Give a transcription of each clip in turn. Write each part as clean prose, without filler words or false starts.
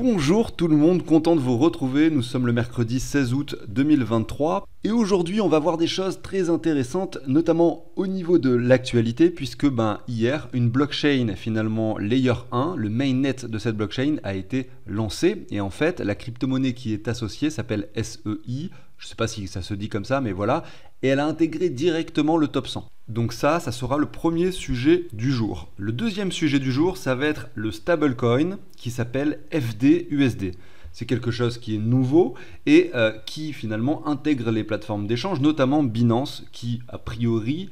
Bonjour tout le monde, content de vous retrouver. Nous sommes le mercredi 16 août 2023 et aujourd'hui on va voir des choses très intéressantes, notamment au niveau de l'actualité, puisque hier une blockchain finalement Layer 1, le mainnet de cette blockchain a été lancé et en fait la crypto-monnaie qui est associée s'appelle SEI. Je ne sais pas si ça se dit comme ça, mais voilà. Et elle a intégré directement le top 100. Donc ça sera le premier sujet du jour. Le deuxième sujet du jour, ça va être le stablecoin qui s'appelle FDUSD. C'est quelque chose qui est nouveau et qui finalement intègre les plateformes d'échange, notamment Binance, qui a priori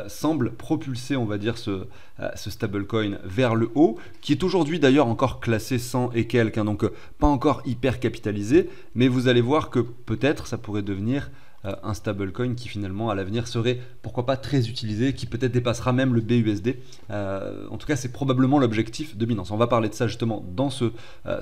semble propulser, on va dire, ce stablecoin vers le haut, qui est aujourd'hui d'ailleurs encore classé 100 et quelques, hein, donc pas encore hyper capitalisé, mais vous allez voir que peut-être ça pourrait devenir un stablecoin qui finalement à l'avenir serait pourquoi pas très utilisé, qui peut-être dépassera même le BUSD. En tout cas c'est probablement l'objectif de Binance. On va parler de ça justement dans ce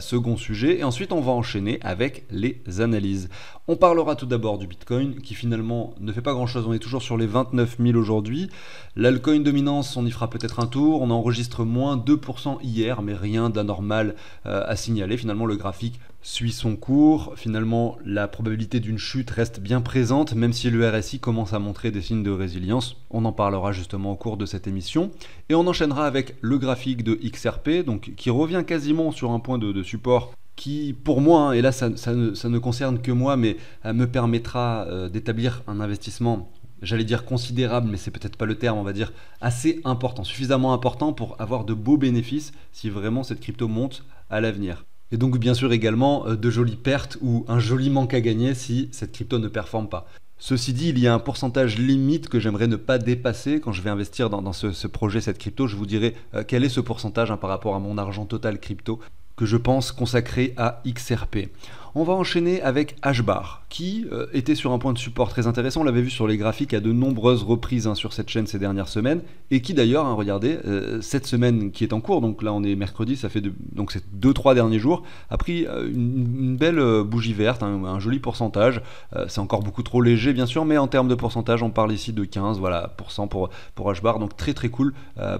second sujet et ensuite on va enchaîner avec les analyses. On parlera tout d'abord du Bitcoin qui finalement ne fait pas grand chose, on est toujours sur les 29 000 aujourd'hui. L'altcoin dominance, on y fera peut-être un tour, on enregistre moins 2% hier mais rien d'anormal à signaler. Finalement le graphique suit son cours, finalement la probabilité d'une chute reste bien présente, même si le RSI commence à montrer des signes de résilience. On en parlera justement au cours de cette émission. Et on enchaînera avec le graphique de XRP, donc qui revient quasiment sur un point de support qui, pour moi, et là ça ne concerne que moi, mais me permettra d'établir un investissement, j'allais dire considérable, mais c'est peut-être pas le terme, on va dire assez important, suffisamment important pour avoir de beaux bénéfices si vraiment cette crypto monte à l'avenir. Et donc bien sûr également de jolies pertes ou un joli manque à gagner si cette crypto ne performe pas. Ceci dit, il y a un pourcentage limite que j'aimerais ne pas dépasser quand je vais investir dans ce projet, cette crypto. Je vous dirai quel est ce pourcentage par rapport à mon argent total crypto que je pense consacrer à XRP. On va enchaîner avec HBAR, qui était sur un point de support très intéressant. On l'avait vu sur les graphiques à de nombreuses reprises sur cette chaîne ces dernières semaines, et qui d'ailleurs, regardez, cette semaine qui est en cours, donc là on est mercredi, ça fait donc c'est 2-3 derniers jours, a pris une belle bougie verte, un joli pourcentage. C'est encore beaucoup trop léger bien sûr, mais en termes de pourcentage, on parle ici de 15 voilà, pour HBAR, donc très très cool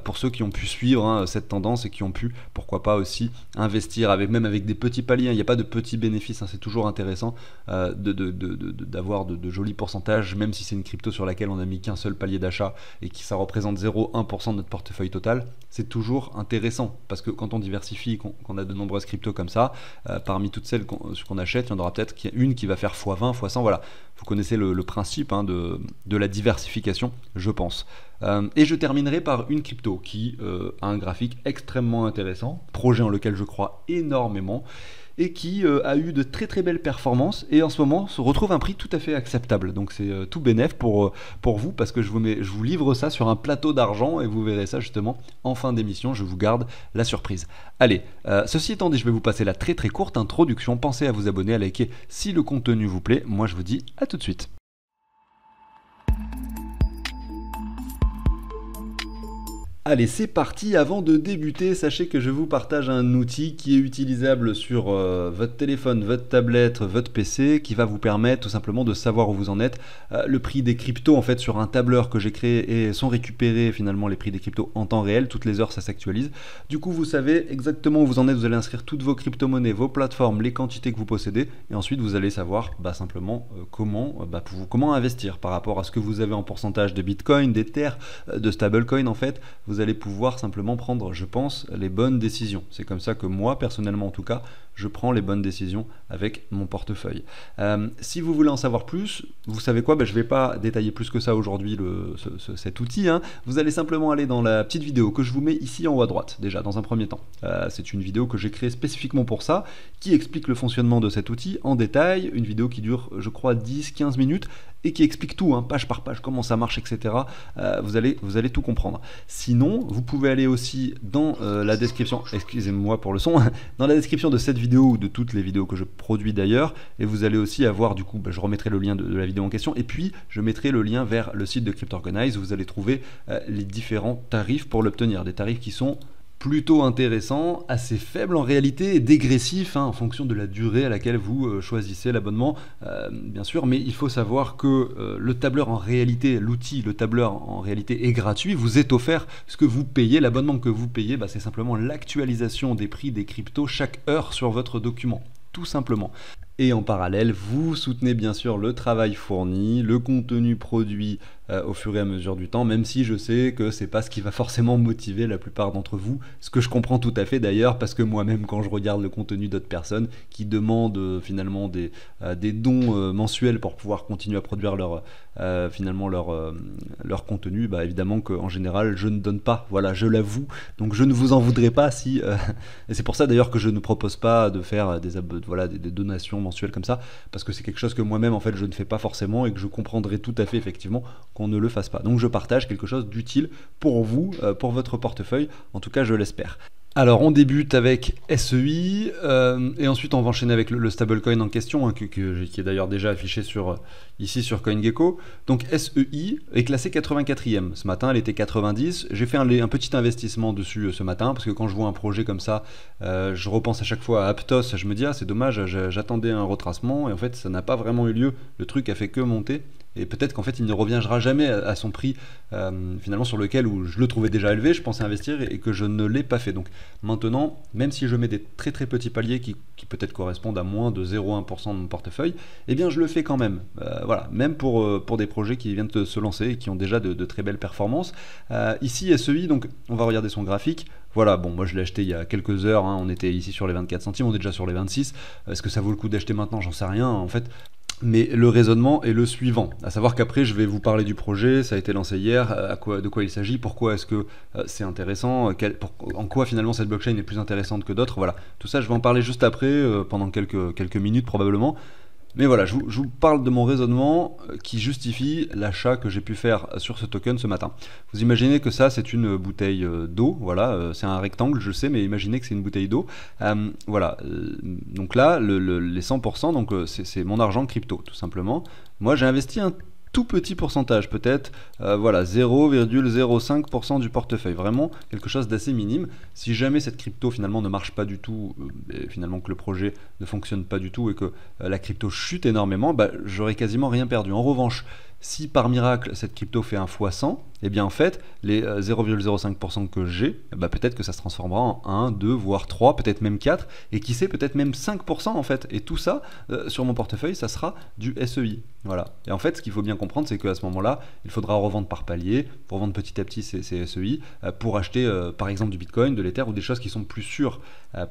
pour ceux qui ont pu suivre cette tendance et qui ont pu, pourquoi pas aussi, investir même avec des petits paliers. Il n'y a pas de petits bénéfices, c'est toujours intéressant d'avoir de jolis pourcentages, même si c'est une crypto sur laquelle on n'a mis qu'un seul palier d'achat et qui ça représente 0,1% de notre portefeuille total. C'est toujours intéressant parce que quand on diversifie, qu'on a de nombreuses cryptos comme ça, parmi toutes celles qu'on achète, il y en aura peut-être une qui va faire x20, x100, voilà. Vous connaissez le principe de la diversification, je pense. Et je terminerai par une crypto qui a un graphique extrêmement intéressant, projet en lequel je crois énormément, et qui a eu de très très belles performances et en ce moment se retrouve un prix tout à fait acceptable. Donc c'est tout bénef pour vous parce que je vous livre ça sur un plateau d'argent et vous verrez ça justement en fin d'émission, je vous garde la surprise. Allez, ceci étant dit, je vais vous passer la très très courte introduction. Pensez à vous abonner, à liker si le contenu vous plaît. Moi je vous dis à tout de suite. Allez, c'est parti. Avant de débuter, sachez que je vous partage un outil qui est utilisable sur votre téléphone, votre tablette, votre PC, qui va vous permettre tout simplement de savoir où vous en êtes. Le prix des cryptos, en fait, sur un tableur que j'ai créé et sont récupérés finalement les prix des cryptos en temps réel. Toutes les heures, ça s'actualise. Du coup, vous savez exactement où vous en êtes. Vous allez inscrire toutes vos crypto-monnaies, vos plateformes, les quantités que vous possédez. Et ensuite, vous allez savoir simplement comment investir par rapport à ce que vous avez en pourcentage de Bitcoin, d'Ether, de stablecoin en fait. Vous allez pouvoir simplement prendre, je pense, les bonnes décisions. C'est comme ça que moi, personnellement en tout cas, je prends les bonnes décisions avec mon portefeuille. Si vous voulez en savoir plus, vous savez quoi, je ne vais pas détailler plus que ça aujourd'hui cet outil. Vous allez simplement aller dans la petite vidéo que je vous mets ici en haut à droite, déjà dans un premier temps. C'est une vidéo que j'ai créée spécifiquement pour ça, qui explique le fonctionnement de cet outil en détail, une vidéo qui dure, je crois, 10-15 minutes, et qui explique tout, page par page, comment ça marche, etc. Vous allez tout comprendre. Sinon, vous pouvez aller aussi dans la description, excusez-moi pour le son, dans la description de cette vidéo ou de toutes les vidéos que je produis d'ailleurs, et vous allez aussi avoir, du coup, je remettrai le lien de la vidéo en question, et puis je mettrai le lien vers le site de CryptOrganize où vous allez trouver les différents tarifs pour l'obtenir, des tarifs qui sont plutôt intéressant, assez faible en réalité et dégressif en fonction de la durée à laquelle vous choisissez l'abonnement, bien sûr, mais il faut savoir que le tableur en réalité, l'outil, le tableur en réalité est gratuit, vous est offert ce que vous payez, l'abonnement que vous payez, c'est simplement l'actualisation des prix des cryptos chaque heure sur votre document, tout simplement. Et en parallèle, vous soutenez bien sûr le travail fourni, le contenu produit au fur et à mesure du temps, même si je sais que c'est pas ce qui va forcément motiver la plupart d'entre vous, ce que je comprends tout à fait d'ailleurs, parce que moi-même quand je regarde le contenu d'autres personnes qui demandent finalement des dons mensuels pour pouvoir continuer à produire leur contenu, évidemment qu'en général je ne donne pas, voilà, je l'avoue, donc je ne vous en voudrais pas si... et c'est pour ça d'ailleurs que je ne propose pas de faire des donations mensuelles comme ça, parce que c'est quelque chose que moi-même en fait je ne fais pas forcément et que je comprendrais tout à fait effectivement qu'on ne le fasse pas. Donc je partage quelque chose d'utile pour vous, pour votre portefeuille, en tout cas je l'espère. Alors on débute avec SEI et ensuite on va enchaîner avec le stablecoin en question qui est d'ailleurs déjà affiché ici sur CoinGecko. Donc SEI est classée 84e. Ce matin elle était 90. J'ai fait un petit investissement dessus ce matin parce que quand je vois un projet comme ça, je repense à chaque fois à Aptos. Je me dis c'est dommage, j'attendais un retracement et en fait ça n'a pas vraiment eu lieu. Le truc a fait que monter. Et peut-être qu'en fait il ne reviendra jamais à son prix finalement sur lequel où je le trouvais déjà élevé, je pensais investir et que je ne l'ai pas fait. Donc maintenant, même si je mets des très très petits paliers qui peut-être correspondent à moins de 0,1% de mon portefeuille, eh bien je le fais quand même. Voilà, même pour des projets qui viennent de se lancer et qui ont déjà de très belles performances. Ici SEI, donc on va regarder son graphique. Voilà, bon, moi je l'ai acheté il y a quelques heures, on était ici sur les 24 centimes, on est déjà sur les 26. Est-ce que ça vaut le coup d'acheter maintenant? J'en sais rien en fait. Mais le raisonnement est le suivant, à savoir qu'après je vais vous parler du projet, ça a été lancé hier, de quoi il s'agit, pourquoi est-ce que c'est intéressant, en quoi finalement cette blockchain est plus intéressante que d'autres, voilà. Tout ça je vais en parler juste après, pendant quelques minutes probablement. Mais voilà, je vous parle de mon raisonnement qui justifie l'achat que j'ai pu faire sur ce token ce matin. Vous imaginez que ça, c'est une bouteille d'eau, voilà, c'est un rectangle, je sais, mais imaginez que c'est une bouteille d'eau. Voilà, donc là, les 100%, donc c'est mon argent crypto, tout simplement. Moi, j'ai investi un tout petit pourcentage peut-être, voilà, 0,05% du portefeuille, vraiment quelque chose d'assez minime. Si jamais cette crypto finalement ne marche pas du tout, et finalement que le projet ne fonctionne pas du tout et que la crypto chute énormément, j'aurais quasiment rien perdu. En revanche, si par miracle cette crypto fait un fois 100, eh bien en fait les 0,05% que j'ai, peut-être que ça se transformera en 1, 2, voire 3, peut-être même 4, et qui sait peut-être même 5% en fait. Et tout ça, sur mon portefeuille, ça sera du SEI. Voilà. Et en fait, ce qu'il faut bien comprendre, c'est qu'à ce moment-là, il faudra revendre par palier, pour vendre petit à petit ces SEI, pour acheter par exemple du Bitcoin, de l'Ether ou des choses qui sont plus sûres,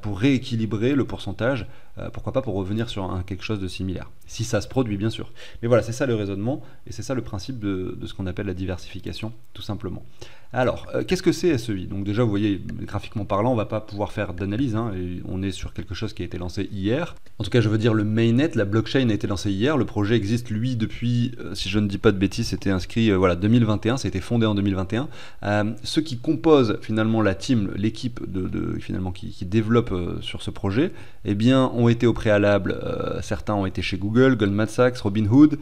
pour rééquilibrer le pourcentage, pourquoi pas pour revenir sur quelque chose de similaire. Si ça se produit bien sûr. Mais voilà, c'est ça le raisonnement, et c'est ça le principe de ce qu'on appelle la diversification, tout simplement. Alors, qu'est-ce que c'est SEI? Donc déjà, vous voyez, graphiquement parlant, on ne va pas pouvoir faire d'analyse, et on est sur quelque chose qui a été lancé hier. En tout cas, je veux dire, le mainnet, la blockchain a été lancée hier, le projet existe, lui, depuis, si je ne dis pas de bêtises, c'était inscrit, 2021, ça a été fondé en 2021. Ceux qui composent, finalement, la team, l'équipe finalement, qui développe sur ce projet, eh bien, ont été au préalable, certains ont été chez Google, Goldman Sachs, Robinhood,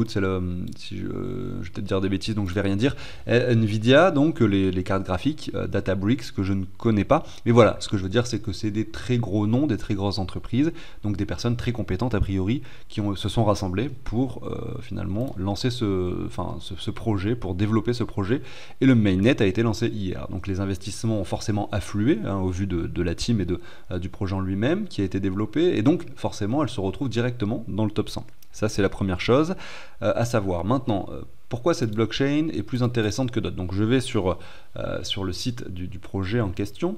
c'est le, je vais peut-être dire des bêtises, donc je vais rien dire, Nvidia, donc les cartes graphiques, Databricks, que je ne connais pas, mais voilà, ce que je veux dire, c'est que c'est des très gros noms, des très grosses entreprises, donc des personnes très compétentes a priori, qui se sont rassemblées pour finalement lancer ce projet, pour développer ce projet, et le mainnet a été lancé hier, donc les investissements ont forcément afflué, au vu de la team et du projet en lui-même, qui a été développé, et donc forcément elle se retrouve directement dans le top 100. Ça c'est la première chose à savoir. Maintenant, pourquoi cette blockchain est plus intéressante que d'autres? Donc je vais sur le site du projet en question.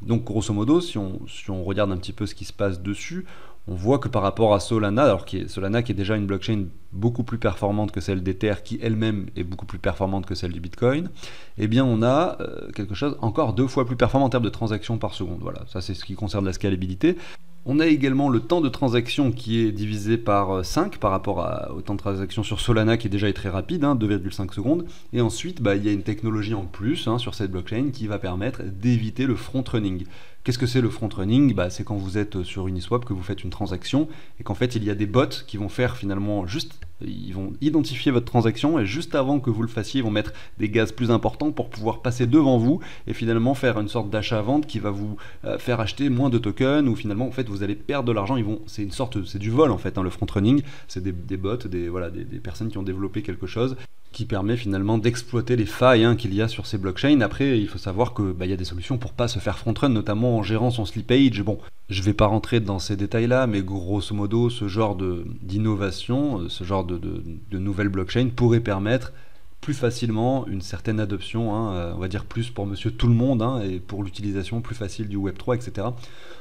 Donc grosso modo, si on regarde un petit peu ce qui se passe dessus, on voit que par rapport à Solana, Solana qui est déjà une blockchain beaucoup plus performante que celle d'Ether, qui elle-même est beaucoup plus performante que celle du Bitcoin, eh bien on a quelque chose encore 2 fois plus performant en termes de transactions par seconde. Voilà, ça c'est ce qui concerne la scalabilité. On a également le temps de transaction qui est divisé par 5 par rapport au temps de transaction sur Solana qui déjà est très rapide, 2,5 secondes. Et ensuite, il y a une technologie en plus sur cette blockchain qui va permettre d'éviter le front-running. Qu'est-ce que c'est le front-running? C'est quand vous êtes sur Uniswap, que vous faites une transaction et qu'en fait il y a des bots qui vont faire finalement juste Ils vont identifier votre transaction et juste avant que vous le fassiez, ils vont mettre des gaz plus importants pour pouvoir passer devant vous et finalement faire une sorte d'achat-vente qui va vous faire acheter moins de tokens ou finalement en fait vous allez perdre de l'argent. C'est du vol en fait, hein, le front-running. C'est des bots, des personnes qui ont développé quelque chose qui permet finalement d'exploiter les failles, hein, qu'il y a sur ces blockchains. Après, il faut savoir que y a des solutions pour pas se faire front-run, notamment en gérant son slippage. Bon, je vais pas rentrer dans ces détails-là, mais grosso modo, ce genre d'innovation, ce genre de nouvelles blockchains pourrait permettre plus facilement une certaine adoption, hein, on va dire plus pour monsieur tout le monde, hein, et pour l'utilisation plus facile du Web3, etc.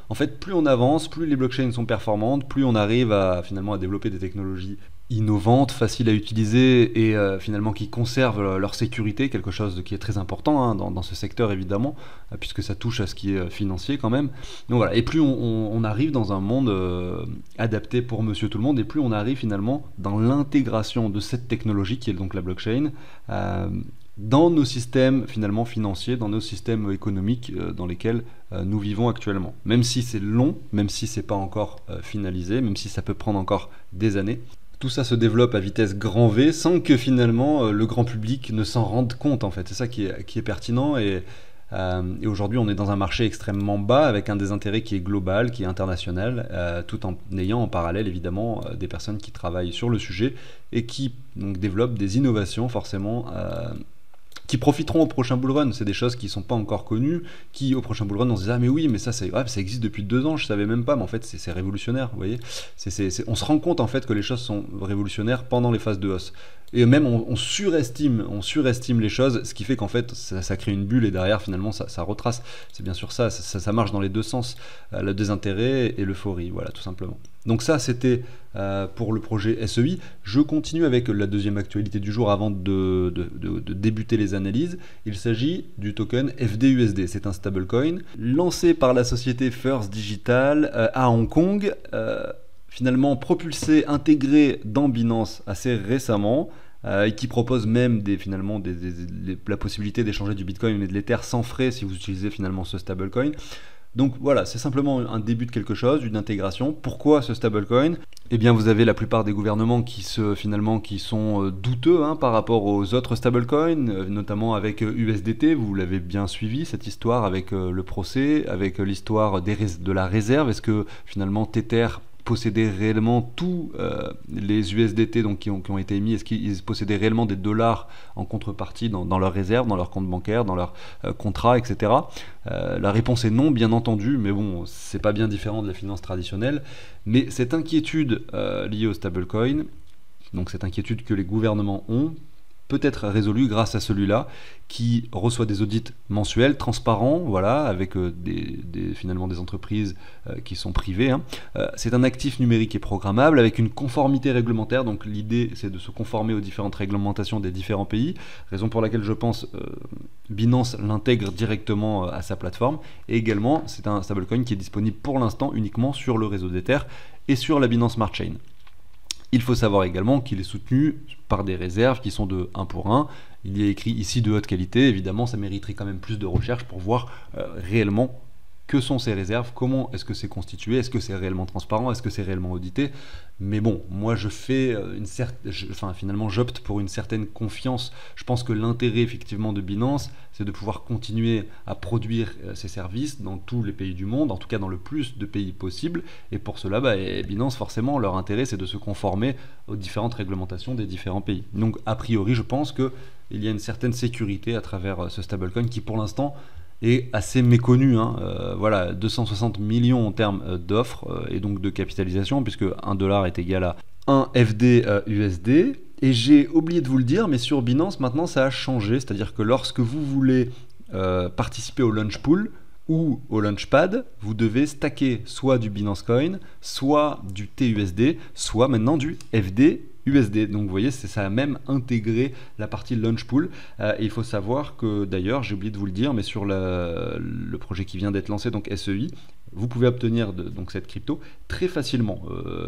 En fait, plus on avance, plus les blockchains sont performantes, plus on arrive finalement à développer des technologies innovantes, faciles à utiliser et finalement qui conservent leur sécurité, quelque chose qui est très important, hein, dans ce secteur évidemment, puisque ça touche à ce qui est financier quand même. Donc voilà, et plus on arrive dans un monde adapté pour monsieur tout le monde, et plus on arrive finalement dans l'intégration de cette technologie qui est donc la blockchain dans nos systèmes finalement financiers, dans nos systèmes économiques dans lesquels nous vivons actuellement. Même si c'est long, même si c'est pas encore finalisé, même si ça peut prendre encore des années, tout ça se développe à vitesse grand V sans que finalement le grand public ne s'en rende compte en fait. C'est ça qui est pertinent et aujourd'hui on est dans un marché extrêmement bas avec un désintérêt qui est global, qui est international, tout en ayant en parallèle évidemment des personnes qui travaillent sur le sujet et qui donc développent des innovations forcément qui profiteront au prochain bull run. C'est des choses qui ne sont pas encore connues, qui au prochain bull run on se dit ah mais oui mais ça existe depuis 2 ans, je savais même pas, mais en fait c'est révolutionnaire, vous voyez. On se rend compte en fait que les choses sont révolutionnaires pendant les phases de hausse. Et même on surestime les choses, ce qui fait qu'en fait ça crée une bulle et derrière finalement ça retrace. C'est bien sûr ça marche dans les deux sens, le désintérêt et l'euphorie, voilà tout simplement. Donc ça c'était pour le projet SEI. Je continue avec la deuxième actualité du jour avant de débuter les analyses. Il s'agit du token FDUSD. C'est un stablecoin lancé par la société First Digital à Hong Kong, finalement propulsé, intégré dans Binance assez récemment, et qui propose même la possibilité d'échanger du Bitcoin et de l'Ether sans frais si vous utilisez finalement ce stablecoin. Donc voilà, c'est simplement un début de quelque chose, une intégration. Pourquoi ce stablecoin ? Eh bien, vous avez la plupart des gouvernements qui sont douteux par rapport aux autres stablecoins, notamment avec USDT. Vous l'avez bien suivi, cette histoire avec le procès, avec l'histoire de la réserve. Est-ce que finalement Tether possédaient réellement tous les USDT donc, qui ont été émis? Est-ce qu'ils possédaient réellement des dollars en contrepartie dans leurs réserves, dans leurs comptes bancaires, dans leurs contrats, etc. La réponse est non, bien entendu, mais bon, c'est pas bien différent de la finance traditionnelle. Mais cette inquiétude liée au stablecoin, donc cette inquiétude que les gouvernements ont, peut être résolu grâce à celui-là qui reçoit des audits mensuels, transparents, voilà, avec finalement des entreprises qui sont privées. C'est un actif numérique et programmable avec une conformité réglementaire, donc l'idée c'est de se conformer aux différentes réglementations des différents pays, raison pour laquelle je pense Binance l'intègre directement à sa plateforme, et également c'est un stablecoin qui est disponible pour l'instant uniquement sur le réseau d'Ether et sur la Binance Smart Chain. Il faut savoir également qu'il est soutenu par des réserves qui sont de 1 pour 1. Il y a écrit ici de haute qualité. Évidemment, ça mériterait quand même plus de recherche pour voir réellement que sont ces réserves, comment est-ce que c'est constitué, est-ce que c'est réellement transparent, est-ce que c'est réellement audité. Mais bon, moi je fais finalement j'opte pour une certaine confiance. Je pense que l'intérêt effectivement de Binance, c'est de pouvoir continuer à produire ses services dans tous les pays du monde, en tout cas dans le plus de pays possible. Et pour cela, Binance, forcément, leur intérêt, c'est de se conformer aux différentes réglementations des différents pays. Donc a priori, je pense qu'il y a une certaine sécurité à travers ce stablecoin qui pour l'instant est assez méconnu, voilà, 260 millions en termes d'offres et donc de capitalisation, puisque 1 dollar est égal à 1 FD USD. Et j'ai oublié de vous le dire, mais sur Binance, maintenant, ça a changé. C'est-à-dire que lorsque vous voulez participer au launch pool ou au launchpad, vous devez stacker soit du Binance Coin, soit du TUSD, soit maintenant du FD USD. Donc vous voyez, ça a même intégré la partie launch pool. Et il faut savoir que d'ailleurs, j'ai oublié de vous le dire, mais sur le projet qui vient d'être lancé, donc SEI, vous pouvez obtenir donc cette crypto très facilement.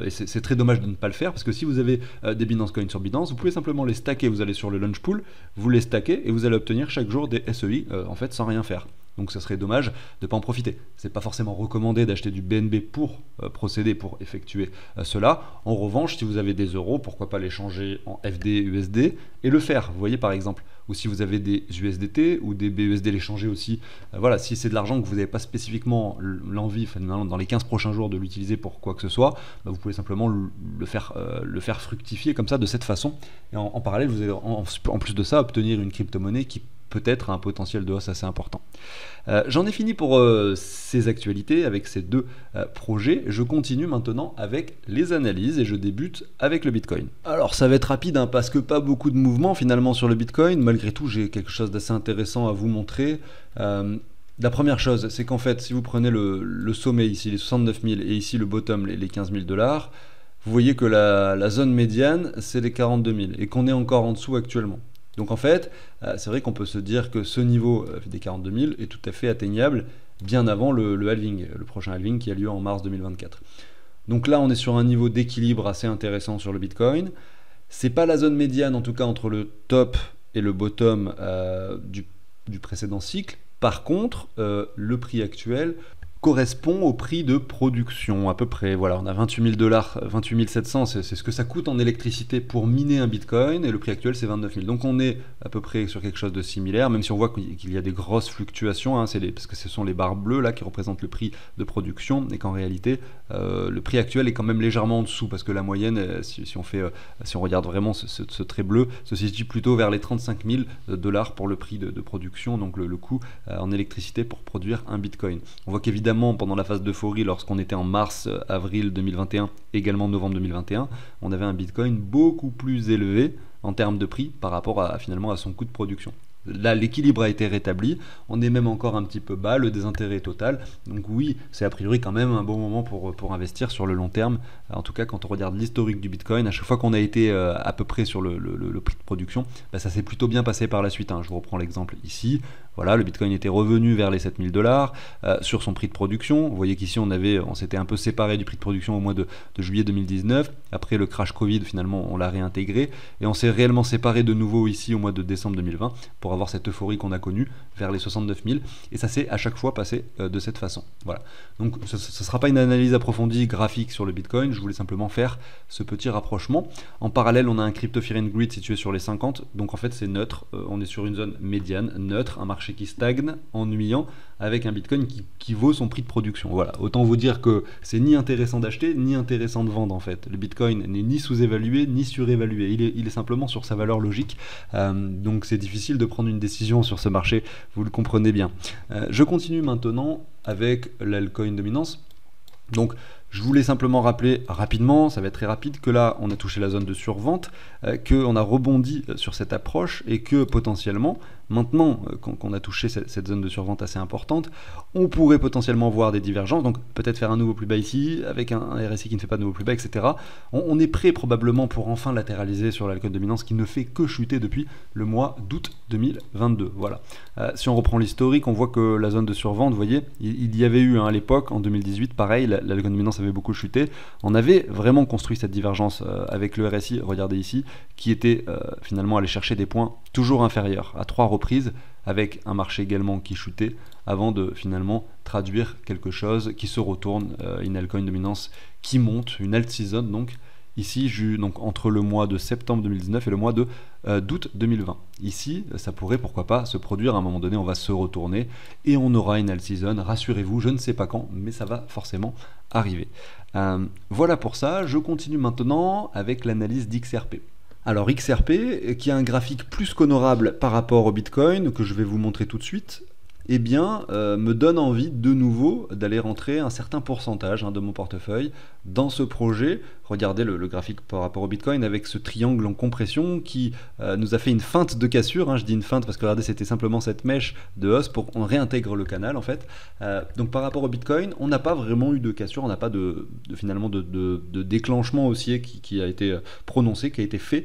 Et c'est très dommage de ne pas le faire, parce que si vous avez des Binance Coins sur Binance, vous pouvez simplement les stacker. Vous allez sur le launch pool, vous les stackez et vous allez obtenir chaque jour des SEI en fait sans rien faire. Donc ça serait dommage de ne pas en profiter. C'est pas forcément recommandé d'acheter du BNB pour procéder, pour effectuer cela. En revanche, si vous avez des euros, pourquoi pas les changer en FD, USD et le faire. Vous voyez par exemple. Ou si vous avez des USDT ou des BUSD, les changer aussi. Voilà, si c'est de l'argent que vous n'avez pas spécifiquement l'envie, dans les 15 prochains jours, de l'utiliser pour quoi que ce soit, vous pouvez simplement le faire fructifier comme ça, de cette façon. Et en parallèle, vous allez en plus de ça obtenir une crypto-monnaie qui peut-être a un potentiel de hausse assez important. J'en ai fini pour ces actualités avec ces deux projets. Je continue maintenant avec les analyses et je débute avec le Bitcoin. Alors ça va être rapide parce que pas beaucoup de mouvements finalement sur le Bitcoin. Malgré tout, j'ai quelque chose d'assez intéressant à vous montrer. La première chose, c'est qu'en fait, si vous prenez le sommet ici, les 69 000, et ici le bottom, les 15 000 $, vous voyez que la zone médiane, c'est les 42 000 et qu'on est encore en dessous actuellement. Donc en fait, c'est vrai qu'on peut se dire que ce niveau des 42 000 est tout à fait atteignable bien avant le halving, le prochain halving qui a lieu en mars 2024. Donc là, on est sur un niveau d'équilibre assez intéressant sur le Bitcoin. C'est pas la zone médiane, en tout cas entre le top et le bottom du précédent cycle. Par contre, le prix actuel correspond au prix de production à peu près. Voilà, on a 28 000 $, 28 700, c'est ce que ça coûte en électricité pour miner un Bitcoin, et le prix actuel c'est 29 000. Donc on est à peu près sur quelque chose de similaire, même si on voit qu'il y a des grosses fluctuations, parce que ce sont les barres bleues là qui représentent le prix de production, et qu'en réalité le prix actuel est quand même légèrement en dessous, parce que la moyenne, si on regarde vraiment ce trait bleu, se situe plutôt vers les 35 000 $ pour le prix de production, donc le coût en électricité pour produire un Bitcoin. On voit qu'évidemment pendant la phase d'euphorie, lorsqu'on était en mars-avril 2021, également novembre 2021, on avait un Bitcoin beaucoup plus élevé en termes de prix par rapport finalement à son coût de production. Là, l'équilibre a été rétabli, on est même encore un petit peu bas, le désintérêt est total. Donc oui, c'est a priori quand même un bon moment pour investir sur le long terme. En tout cas, quand on regarde l'historique du Bitcoin, à chaque fois qu'on a été à peu près sur le prix de production, ça s'est plutôt bien passé par la suite. Je vous reprends l'exemple ici. Voilà, le Bitcoin était revenu vers les 7 000 $ sur son prix de production. Vous voyez qu'ici, on s'était un peu séparé du prix de production au mois de juillet 2019. Après le crash Covid, finalement, on l'a réintégré. Et on s'est réellement séparé de nouveau ici au mois de décembre 2020 pour avoir cette euphorie qu'on a connue vers les 69 000. Et ça s'est à chaque fois passé de cette façon. Voilà. Donc ce ne sera pas une analyse approfondie graphique sur le Bitcoin. Je voulais simplement faire ce petit rapprochement. En parallèle, on a un crypto fear and greed situé sur les 50. Donc en fait, c'est neutre. On est sur une zone médiane, neutre, un marché qui stagne, ennuyant, avec un Bitcoin qui vaut son prix de production. Voilà, autant vous dire que c'est ni intéressant d'acheter, ni intéressant de vendre en fait. Le Bitcoin n'est ni sous-évalué, ni surévalué. Il est simplement sur sa valeur logique. Donc c'est difficile de prendre une décision sur ce marché, vous le comprenez bien. Je continue maintenant avec l'altcoin dominance. Donc je voulais simplement rappeler rapidement, ça va être très rapide, que là on a touché la zone de survente, qu'on a rebondi sur cette approche et que potentiellement, maintenant qu'on a touché cette zone de survente assez importante, on pourrait potentiellement voir des divergences, donc peut-être faire un nouveau plus bas ici, avec un RSI qui ne fait pas de nouveau plus bas, etc. On est prêt probablement pour enfin latéraliser sur l'altcoin dominance qui ne fait que chuter depuis le mois d'août 2022. Voilà. Si on reprend l'historique, on voit que la zone de survente, vous voyez, il y avait eu à l'époque, en 2018, pareil, l'altcoin dominance avait beaucoup chuté. On avait vraiment construit cette divergence avec le RSI, regardez ici, qui était finalement allé chercher des points toujours inférieurs à 3 reprises, avec un marché également qui chutait, avant de finalement traduire quelque chose qui se retourne, une altcoin dominance qui monte, une alt season donc, ici donc entre le mois de septembre 2019 et le mois d'août 2020. Ici, ça pourrait pourquoi pas se produire à un moment donné, on va se retourner et on aura une alt season, rassurez-vous, je ne sais pas quand, mais ça va forcément arriver. Voilà pour ça, je continue maintenant avec l'analyse d'XRP. Alors XRP, qui a un graphique plus qu'honorable par rapport au Bitcoin, que je vais vous montrer tout de suite, eh bien, me donne envie de nouveau d'aller rentrer un certain pourcentage de mon portefeuille dans ce projet. Regardez le graphique par rapport au Bitcoin avec ce triangle en compression qui nous a fait une feinte de cassure. Je dis une feinte parce que regardez, c'était simplement cette mèche de hausse pour qu'on réintègre le canal en fait. Donc par rapport au Bitcoin, on n'a pas vraiment eu de cassure, on n'a pas finalement de déclenchement haussier qui a été prononcé, qui a été fait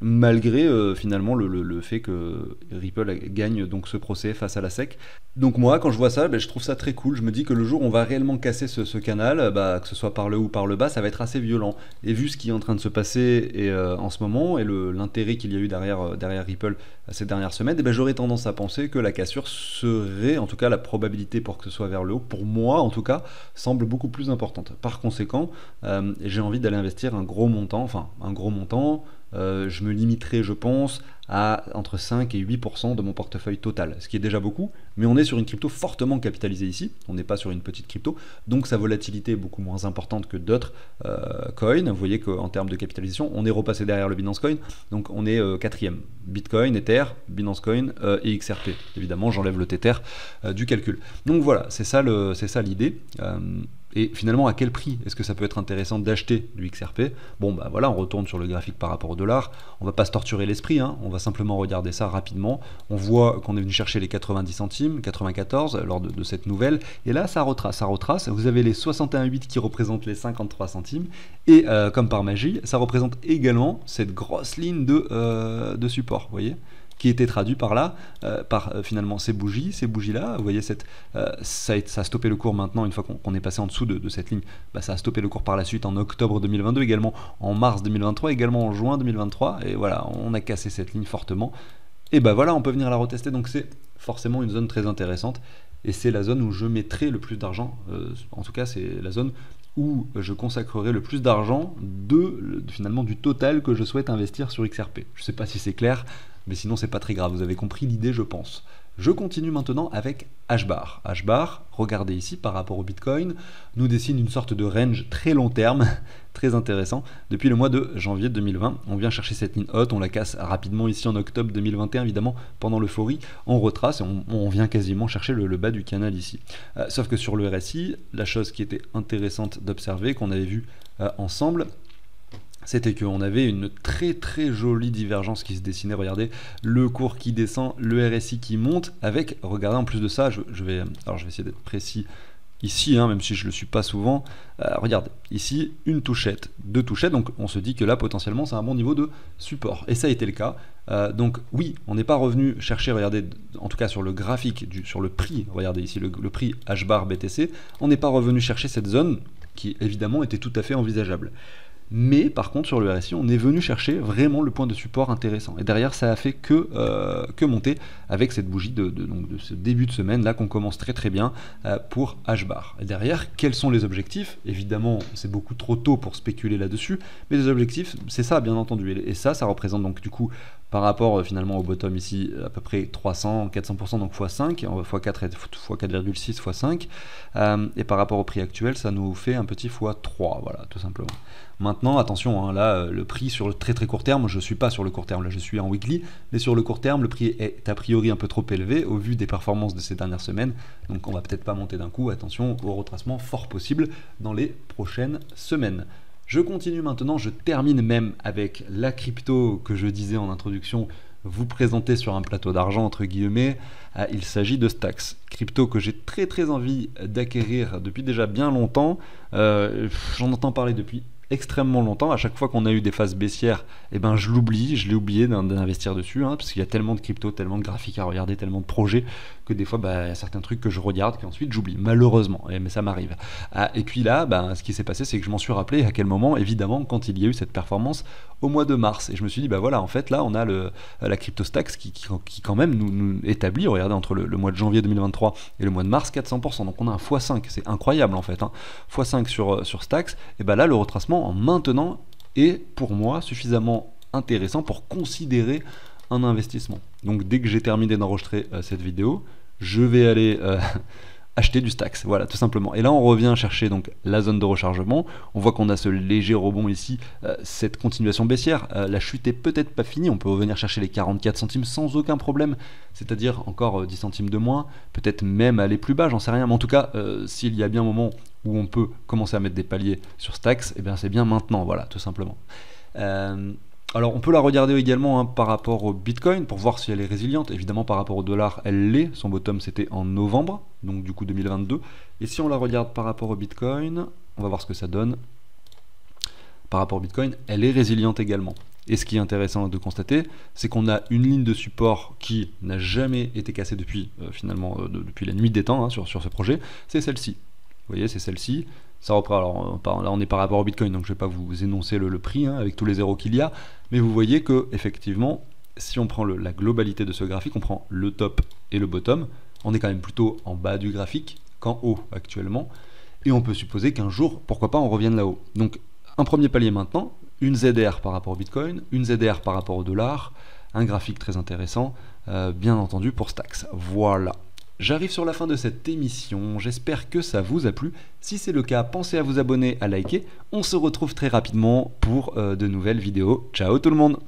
malgré finalement le fait que Ripple gagne donc ce procès face à la SEC. Donc moi, quand je vois ça, je trouve ça très cool. Je me dis que le jour où on va réellement casser ce canal, que ce soit par le haut ou par le bas, ça va être assez violent. Et vu ce qui est en train de se passer en ce moment et l'intérêt qu'il y a eu derrière Ripple ces dernières semaines, j'aurais tendance à penser que la cassure serait, en tout cas la probabilité pour que ce soit vers le haut, pour moi en tout cas, semble beaucoup plus importante. Par conséquent, j'ai envie d'aller investir un gros montant, je me limiterai, je pense, à entre 5 et 8% de mon portefeuille total, ce qui est déjà beaucoup, mais on est sur une crypto fortement capitalisée ici, on n'est pas sur une petite crypto, donc sa volatilité est beaucoup moins importante que d'autres coins. Vous voyez qu'en termes de capitalisation, on est repassé derrière le Binance Coin, donc on est quatrième. Bitcoin, Ether, Binance Coin et XRP. Évidemment, j'enlève le Tether du calcul. Donc voilà, c'est ça l'idée. Et finalement, à quel prix est-ce que ça peut être intéressant d'acheter du XRP? Bon, voilà, on retourne sur le graphique par rapport au dollar. On va pas se torturer l'esprit, hein. On va simplement regarder ça rapidement. On voit qu'on est venu chercher les 90 centimes, 94 lors de cette nouvelle. Et là, ça retrace. Vous avez les 61,8 qui représentent les 53 centimes. Et comme par magie, ça représente également cette grosse ligne de support, vous voyez, qui était traduit par là, par finalement ces bougies-là. Vous voyez, ça a stoppé le cours maintenant, une fois qu'on est passé en dessous de cette ligne, ça a stoppé le cours par la suite en octobre 2022, également en mars 2023, également en juin 2023, et voilà, on a cassé cette ligne fortement. Et voilà, on peut venir la retester, donc c'est forcément une zone très intéressante, et c'est la zone où je mettrai le plus d'argent, en tout cas c'est la zone où je consacrerai le plus d'argent finalement du total que je souhaite investir sur XRP. Je ne sais pas si c'est clair, mais sinon c'est pas très grave, vous avez compris l'idée je pense. Je continue maintenant avec HBAR. HBAR, regardez ici par rapport au Bitcoin, nous dessine une sorte de range très long terme, très intéressant. Depuis le mois de janvier 2020, on vient chercher cette ligne haute, on la casse rapidement ici en octobre 2021, évidemment, pendant l'euphorie, on retrace et on vient quasiment chercher le bas du canal ici. Sauf que sur le RSI, la chose qui était intéressante d'observer, qu'on avait vu ensemble, c'était qu'on avait une très très jolie divergence qui se dessinait. Regardez, le cours qui descend, le RSI qui monte, avec, regardez en plus de ça, je vais essayer d'être précis ici, même si je ne le suis pas souvent. Regardez, ici, une touchette, deux touchettes, donc on se dit que là, potentiellement, c'est un bon niveau de support. Et ça a été le cas. Donc oui, on n'est pas revenu chercher, regardez, en tout cas sur le graphique, sur le prix, regardez ici, le prix HBAR BTC, on n'est pas revenu chercher cette zone qui, évidemment, était tout à fait envisageable. Mais par contre sur le RSI on est venu chercher vraiment le point de support intéressant et derrière ça a fait que monter avec cette bougie de ce début de semaine là qu'on commence très très bien pour HBAR. Et derrière quels sont les objectifs? Évidemment c'est beaucoup trop tôt pour spéculer là-dessus, mais les objectifs c'est ça bien entendu, et ça représente donc du coup par rapport finalement au bottom ici à peu près 400%, donc x5, x4 et x4,6 x5, et par rapport au prix actuel ça nous fait un petit x3, voilà tout simplement. Maintenant attention, là le prix sur le très très court terme, je ne suis pas sur le court terme, là je suis en weekly, mais sur le court terme le prix est a priori un peu trop élevé au vu des performances de ces dernières semaines, donc on va peut-être pas monter d'un coup, attention au retracement fort possible dans les prochaines semaines. Je continue maintenant, je termine même avec la crypto que je disais en introduction, vous présenter sur un plateau d'argent entre guillemets. Il s'agit de Stacks, crypto que j'ai très très envie d'acquérir depuis déjà bien longtemps. J'en entends parler depuis extrêmement longtemps. À chaque fois qu'on a eu des phases baissières, je l'ai oublié d'investir dessus, parce qu'il y a tellement de crypto, tellement de graphiques à regarder, tellement de projets que des fois il y a certains trucs que je regarde qu'ensuite j'oublie, malheureusement, mais ça m'arrive. Et puis là, ce qui s'est passé, c'est que je m'en suis rappelé à quel moment, évidemment, quand il y a eu cette performance au mois de mars, et je me suis dit voilà, en fait là on a la CryptoStacks qui quand même nous établit, regardez, entre le mois de janvier 2023 et le mois de mars 400%, donc on a un x5, c'est incroyable en fait, x5 sur Stacks. Et là le retracement en maintenant est pour moi suffisamment intéressant pour considérer un investissement. Donc dès que j'ai terminé d'enregistrer cette vidéo, je vais aller acheter du Stacks, voilà tout simplement. Et là on revient chercher donc la zone de rechargement, on voit qu'on a ce léger rebond ici, cette continuation baissière, la chute est peut-être pas finie, on peut revenir chercher les 44 centimes sans aucun problème, c'est-à-dire encore 10 centimes de moins, peut-être même aller plus bas, j'en sais rien, mais en tout cas s'il y a bien un moment où on peut commencer à mettre des paliers sur Stacks, c'est bien maintenant, voilà tout simplement. Alors on peut la regarder également par rapport au Bitcoin pour voir si elle est résiliente. Évidemment par rapport au dollar elle l'est, son bottom c'était en novembre, donc du coup 2022. Et si on la regarde par rapport au Bitcoin, on va voir ce que ça donne. Par rapport au Bitcoin, elle est résiliente également. Et ce qui est intéressant de constater, c'est qu'on a une ligne de support qui n'a jamais été cassée depuis, depuis la nuit des temps sur ce projet, c'est celle-ci. Vous voyez, c'est celle-ci. Ça reprend, alors là on est par rapport au Bitcoin, donc je ne vais pas vous énoncer le prix avec tous les zéros qu'il y a, mais vous voyez que effectivement, si on prend la globalité de ce graphique, on prend le top et le bottom, on est quand même plutôt en bas du graphique qu'en haut actuellement, et on peut supposer qu'un jour, pourquoi pas, on revienne là-haut. Donc un premier palier maintenant, une ZR par rapport au Bitcoin, une ZR par rapport au dollar, un graphique très intéressant, bien entendu pour Stacks. Voilà. J'arrive sur la fin de cette émission, j'espère que ça vous a plu. Si c'est le cas, pensez à vous abonner, à liker. On se retrouve très rapidement pour de nouvelles vidéos. Ciao tout le monde!